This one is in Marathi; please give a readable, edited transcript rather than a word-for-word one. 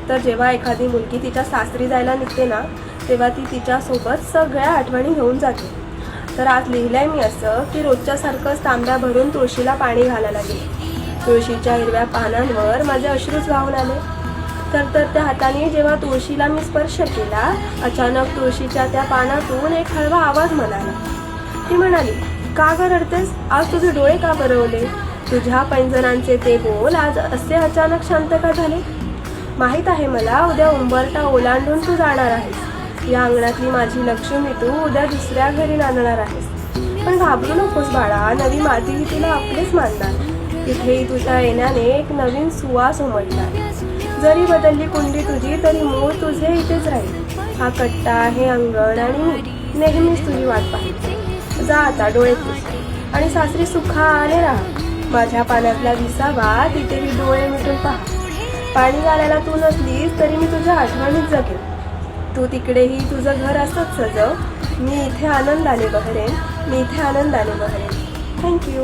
तर जेव्हा एखादी मुलगी तिच्या सासरी जायला निघते ना, तेव्हा ती तिच्यासोबत सगळ्या आठवणी घेऊन जाते. तर आज लिहिलंय मी असं की रोजच्यासारखंच तांब्या भरून तुळशीला पाणी घालायला गेले. तुळशीच्या हिरव्या पानांवर माझे अश्रूच वाहून आले. तर त्या हाताने जेव्हा तुळशीला मी स्पर्श केला, अचानक तुळशीच्या त्या पानातून एक हळवा आवाज म्हणाला. ती म्हणाली, का ग रडतेस? आज तुझे डोळे का बरवले? तुझ्या पैंजणांचे ते बोल आज असे अचानक शांत का झाले? माहीत आहे मला, उद्या उंबरठा ओलांडून तू जाणार आहेस. या अंगणातली माझी लक्ष्मी तू उद्या दुसऱ्या घरी नांदणार आहेस. पण घाबरू नकोस बाळा, नवी माती तुला आपलेच मानणार. तिथेही तुझ्या येण्याने एक नवीन सुवास उमटणार. जरी बदलली कुंडी तुझी तरी मूळ तुझे इथेच राहील. हा कट्टा, हे अंगण आणि मी नेहमीच तुझी वाट पाहिजे. जा आता, डोळे पुस आणि सासरी सुखाने राहा. माझ्या पाण्यातला विसावा तिथेही डोळे मिटून पहा. पाणी घालायला तू नसलीस तरी मी तुझ्या आठवणीत जगेन. तू तिकडेही तुझं घर असंच सजव. मी इथे आनंदाने बहरेन. थँक्यू.